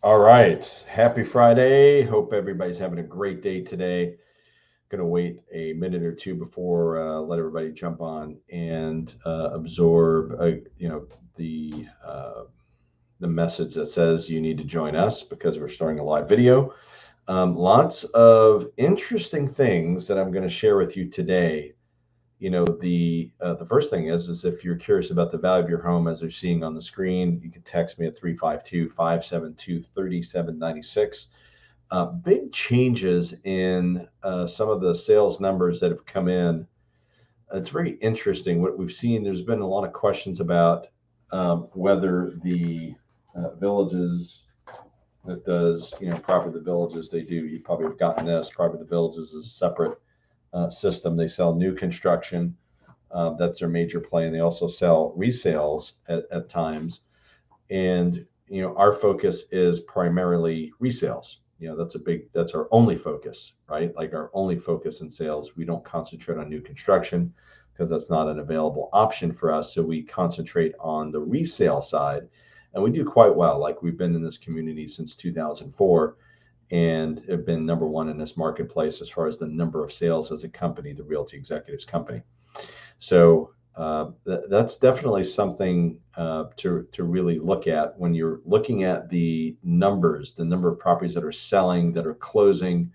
All right. Happy Friday. Hope everybody's having a great day today. Going to wait a minute or two before let everybody jump on and absorb, the the message that says you need to join us because we're starting a live video. Lots of interesting things that I'm going to share with you today. The first thing is if you're curious about the value of your home as you're seeing on the screen, you can text me at 352-572-3796. Big changes in some of the sales numbers that have come in. It's very interesting what we've seen. There's been a lot of questions about whether the villages that does, Property the Villages, they do. You probably have gotten this. Property the Villages is a separate system. They sell new construction. That's their major play, and they also sell resales at times. And our focus is primarily resales. That's our only focus, right? Like our only focus in sales. We don't concentrate on new construction because that's not an available option for us. So we concentrate on the resale side, and we do quite well. Like we've been in this community since 2004 and have been number one in this marketplace as far as the number of sales as a company, the Realty Executives Company. So that's definitely something to really look at when you're looking at the numbers, the number of properties that are selling, that are closing.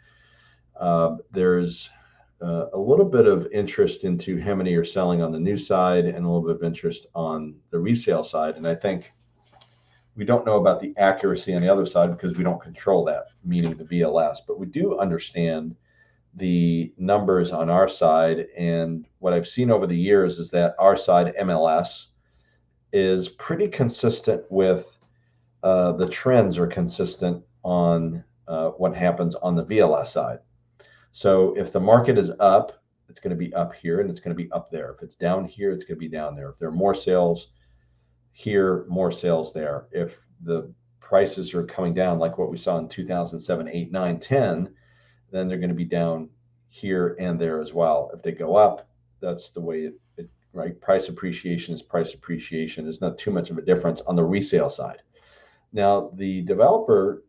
There's a little bit of interest into how many are selling on the new side and a little bit of interest on the resale side. And I think we don't know about the accuracy on the other side because we don't control that, meaning the VLS, but we do understand the numbers on our side. And what I've seen over the years is that our side MLS is pretty consistent with the trends are consistent on what happens on the VLS side. So if the market is up, it's going to be up here and it's going to be up there. If it's down here, it's going to be down there. If there are more sales here, more sales there. If the prices are coming down, like what we saw in 2007, 8, 9, 10, then they're going to be down here and there as well. If they go up, that's the way right? Price appreciation is price appreciation. There's not too much of a difference on the resale side. Now, the developer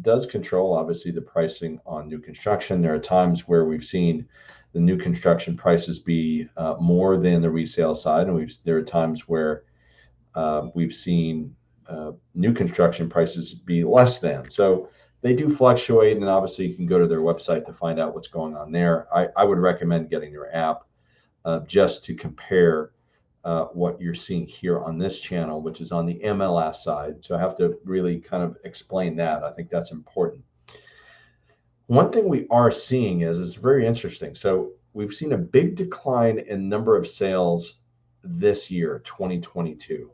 does control, obviously, the pricing on new construction. There are times where we've seen the new construction prices be more than the resale side, and there are times where we've seen new construction prices be less than. So they do fluctuate, and obviously you can go to their website to find out what's going on there. I would recommend getting their app just to compare what you're seeing here on this channel, which is on the MLS side. So I have to really kind of explain that. I think that's important. One thing we are seeing is it's very interesting. So we've seen a big decline in number of sales this year, 2022,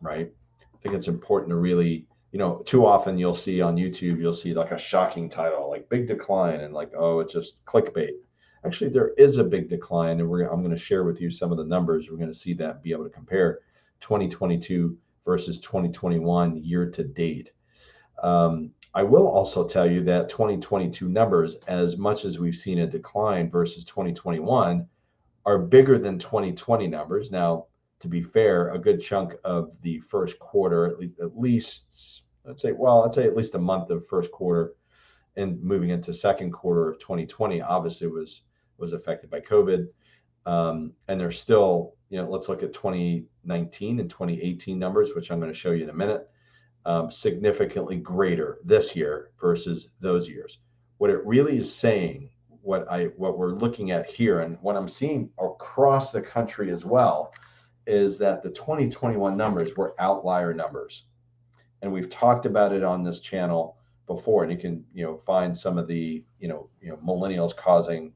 right? I think it's important to really, too often you'll see on YouTube, you'll see like a shocking title, like big decline, and like, oh, it's just clickbait. Actually, there is a big decline, and I'm going to share with you some of the numbers. We're going to see that, be able to compare 2022 versus 2021 year to date. I will also tell you that 2022 numbers, as much as we've seen a decline versus 2021, are bigger than 2020 numbers. Now, to be fair, a good chunk of the first quarter, at least I'd say at least a month of first quarter and moving into second quarter of 2020, obviously was affected by COVID. And there's still, let's look at 2019 and 2018 numbers, which I'm going to show you in a minute, significantly greater this year versus those years. What it really is saying, what we're looking at here, and what I'm seeing across the country as well, is that the 2021 numbers were outlier numbers. And we've talked about it on this channel before, and you can, find some of the, millennials causing,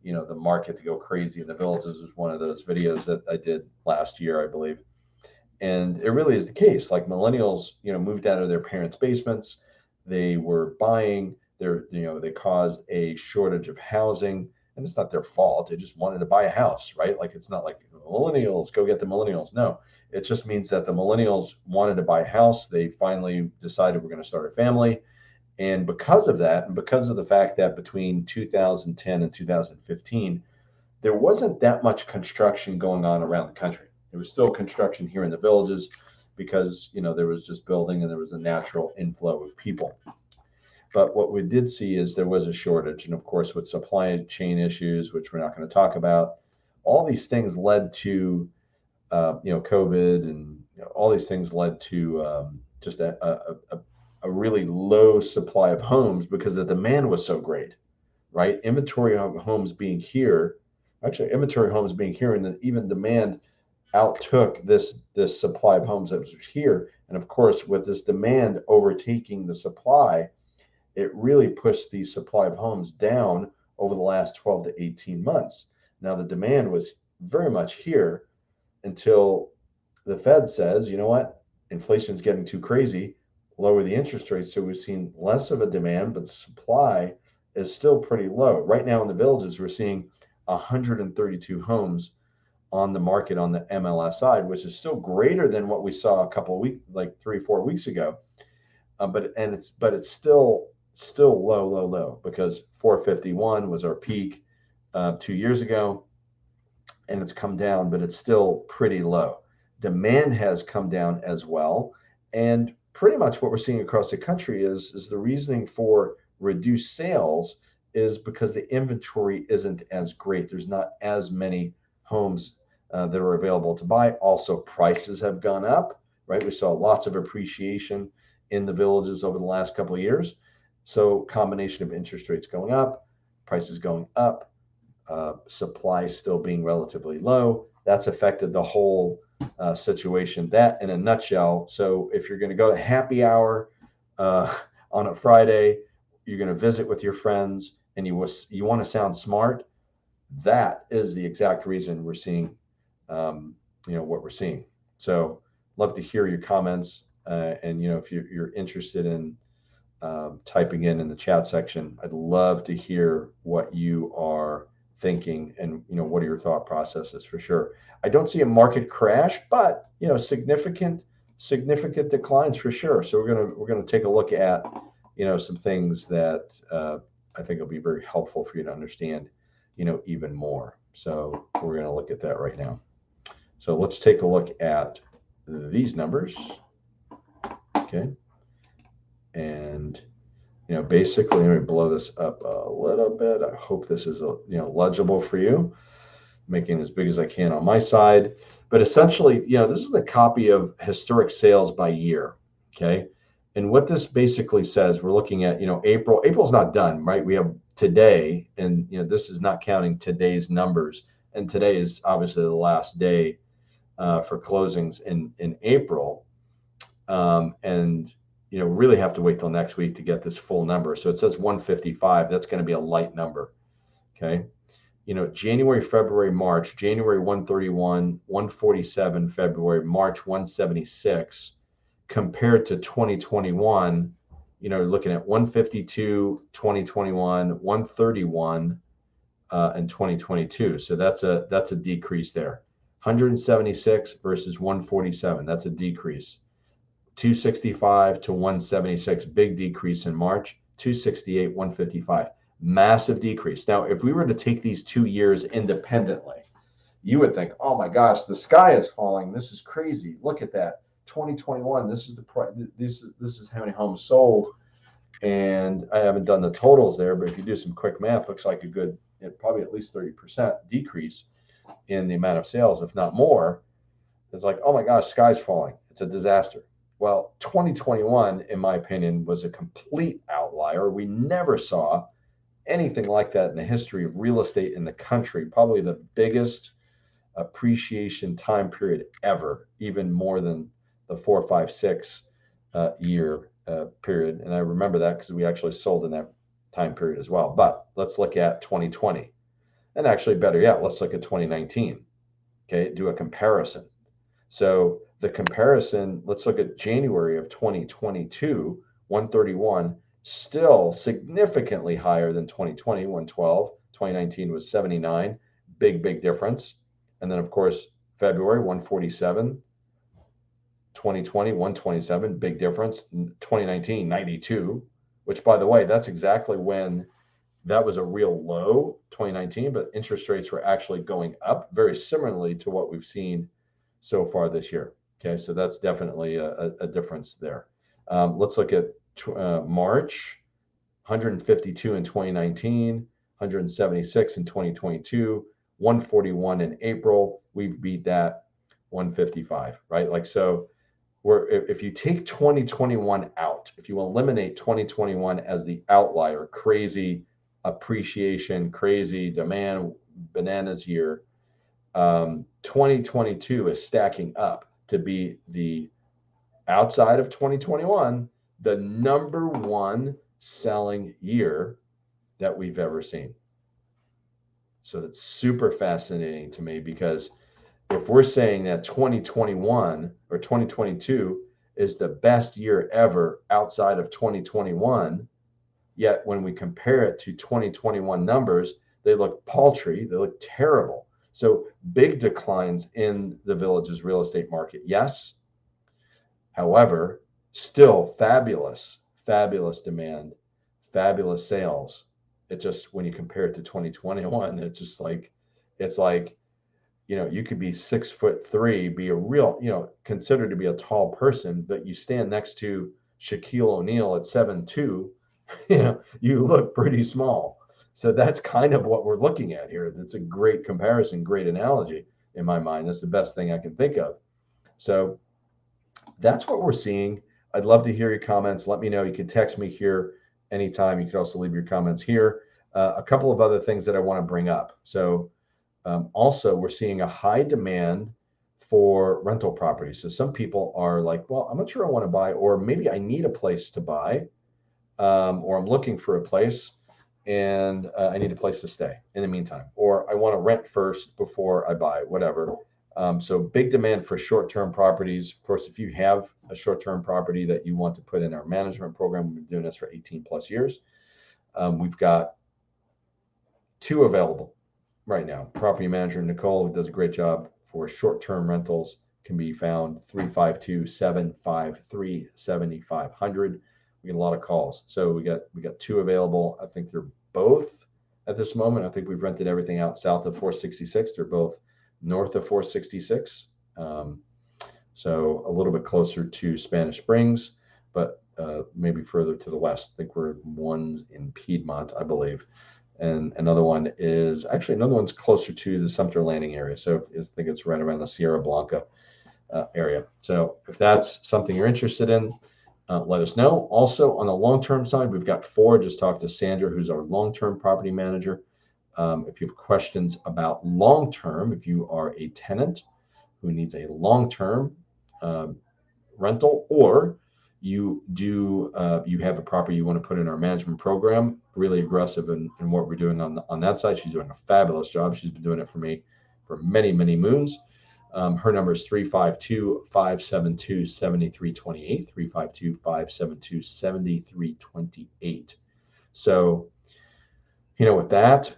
the market to go crazy in the villages was one of those videos that I did last year, I believe. And it really is the case. Like millennials, moved out of their parents' basements. They were buying. They caused a shortage of housing, and it's not their fault. They just wanted to buy a house, right? Like it's not like millennials, go get the millennials. No, it just means that the millennials wanted to buy a house. They finally decided we're going to start a family. And because of that, and because of the fact that between 2010 and 2015, there wasn't that much construction going on around the country. There was still construction here in the villages, because, there was just building and there was a natural inflow of people. But what we did see is there was a shortage. And of course, with supply chain issues, which we're not going to talk about, all these things led to, COVID, and all these things led to just a really low supply of homes because the demand was so great, right? Inventory of homes being here, and even demand outtook this supply of homes that was here. And of course, with this demand overtaking the supply, it really pushed the supply of homes down over the last 12 to 18 months. Now, the demand was very much here until the Fed says, you know what, inflation's getting too crazy, lower the interest rates. So we've seen less of a demand, but the supply is still pretty low. Right now in the villages, we're seeing 132 homes on the market on the MLS side, which is still greater than what we saw a couple of weeks, like 3 or 4 weeks ago. But it's still low, because 451 was our peak 2 years ago, and it's come down, but it's still pretty low. Demand has come down as well, and pretty much what we're seeing across the country is the reasoning for reduced sales is because the inventory isn't as great. There's not as many homes that are available to buy. Also, prices have gone up, right? We saw lots of appreciation in the villages over the last couple of years. So combination of interest rates going up, prices going up, supply still being relatively low, that's affected the whole situation. That in a nutshell. So if you're going to go to happy hour on a Friday, you're going to visit with your friends, and you want to sound smart, that is the exact reason we're seeing what we're seeing. So love to hear your comments, and if you're interested in typing in the chat section, I'd love to hear what you are thinking, and what are your thought processes. For sure, I don't see a market crash, but significant declines for sure. So we're gonna take a look at some things that I think will be very helpful for you to understand even more. So we're going to look at that right now. So let's take a look at these numbers. Okay. And basically, let me blow this up a little bit. I hope this is legible for you. Making it as big as I can on my side. But essentially, this is the copy of historic sales by year. Okay. And what this basically says, we're looking at, April. April's not done, right? We have today, and this is not counting today's numbers. And today is obviously the last day for closings in April. And really have to wait till next week to get this full number. So it says 155. That's going to be a light number. Okay. January, February, March, January 131, 147, February, March 176, compared to 2021, looking at 152, 2021, 131, and 2022. So that's a decrease there. 176 versus 147. That's a decrease. 265 to 176, big decrease in March. 268, 155. Massive decrease. Now, if we were to take these 2 years independently, you would think, oh my gosh, the sky is falling. This is crazy. Look at that. 2021, this is the price. This is how many homes sold. And I haven't done the totals there, but if you do some quick math, looks like a good, probably at least 30% decrease in the amount of sales, if not more. It's like, oh my gosh, sky's falling. It's a disaster. Well, 2021, in my opinion, was a complete outlier. We never saw anything like that in the history of real estate in the country. Probably the biggest appreciation time period ever, even more than the 4, 5, 6 year period. And I remember that because we actually sold in that time period as well. But let's look at 2020. And actually, better yet, let's look at 2019. Okay, do a comparison. So the comparison, let's look at January of 2022, 131, still significantly higher than 2020, 112. 2019 was 79, big difference. And then, of course, February, 147. 2020, 127, big difference. 2019, 92, which, by the way, that's exactly when that was a real low, 2019, but interest rates were actually going up very similarly to what we've seen so far this year. Okay, so that's definitely a difference there. Let's look at March, 152 in 2019, 176 in 2022, 141 in April. We've beat that 155, right? Like, so if you take 2021 out, if you eliminate 2021 as the outlier, crazy appreciation, crazy demand, bananas year, 2022 is stacking up to be the outside of 2021, the number one selling year that we've ever seen. So that's super fascinating to me, because if we're saying that 2021 or 2022 is the best year ever outside of 2021, yet when we compare it to 2021 numbers, they look paltry, they look terrible. So big declines in the Village's real estate market, yes. However, still fabulous, fabulous demand, fabulous sales. It just, when you compare it to 2021, it's just like, it's like, you could be 6'3", be a real, considered to be a tall person, but you stand next to Shaquille O'Neal at 7'2", you look pretty small. So that's kind of what we're looking at here. That's a great comparison, great analogy in my mind. That's the best thing I can think of. So that's what we're seeing. I'd love to hear your comments. Let me know. You can text me here anytime. You can also leave your comments here. A couple of other things that I want to bring up. So also, we're seeing a high demand for rental properties. So some people are like, well, I'm not sure I want to buy, or maybe I need a place to buy, or I'm looking for a place and I need a place to stay in the meantime, or I want to rent first before I buy, whatever. So big demand for short-term properties. Of course, if you have a short-term property that you want to put in our management program, we've been doing this for 18 plus years. We've got 2 available right now. Property manager Nicole, who does a great job for short-term rentals, can be found 352-753-7500. We get a lot of calls. So we got 2 available. I think they're both at this moment. I think we've rented everything out south of 466. They're both north of 466. So a little bit closer to Spanish Springs, but maybe further to the west. I think one's in Piedmont, I believe. And another one's closer to the Sumter Landing area. So I think it's right around the Sierra Blanca area. So if that's something you're interested in, let us know. Also, on the long-term side, we've got 4. Just talked to Sandra, who's our long-term property manager. If you have questions about long-term, if you are a tenant who needs a long-term rental, or you have a property you want to put in our management program, really aggressive in what we're doing on that side. She's doing a fabulous job. She's been doing it for me for many, many moons. Her number is 352-572-7328, 352-572-7328. So, with that's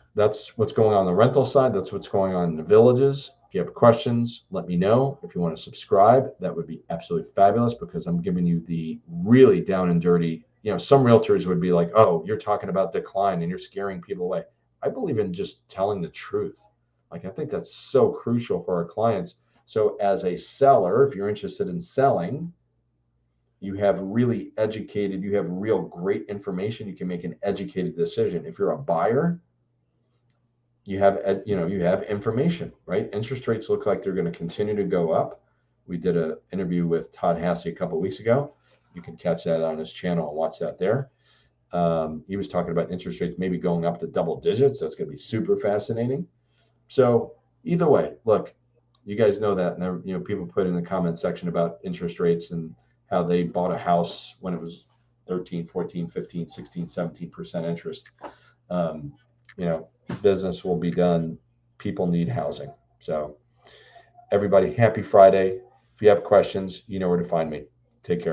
what's going on the rental side. That's what's going on in the Villages. If you have questions, let me know. If you want to subscribe, that would be absolutely fabulous, because I'm giving you the really down and dirty. Some realtors would be like, oh, you're talking about decline and you're scaring people away. I believe in just telling the truth. Like, I think that's so crucial for our clients. So as a seller, if you're interested in selling, you have really educated, you have real great information. You can make an educated decision. If you're a buyer, you have information, right? Interest rates look like they're going to continue to go up. We did an interview with Todd Hassey a couple of weeks ago. You can catch that on his channel and watch that there. He was talking about interest rates maybe going up to double digits. That's going to be super fascinating. So either way, look, you guys know that, and people put in the comment section about interest rates and how they bought a house when it was 13, 14, 15, 16, 17% interest. Business will be done. People need housing. So everybody, happy Friday. If you have questions, you know where to find me. Take care.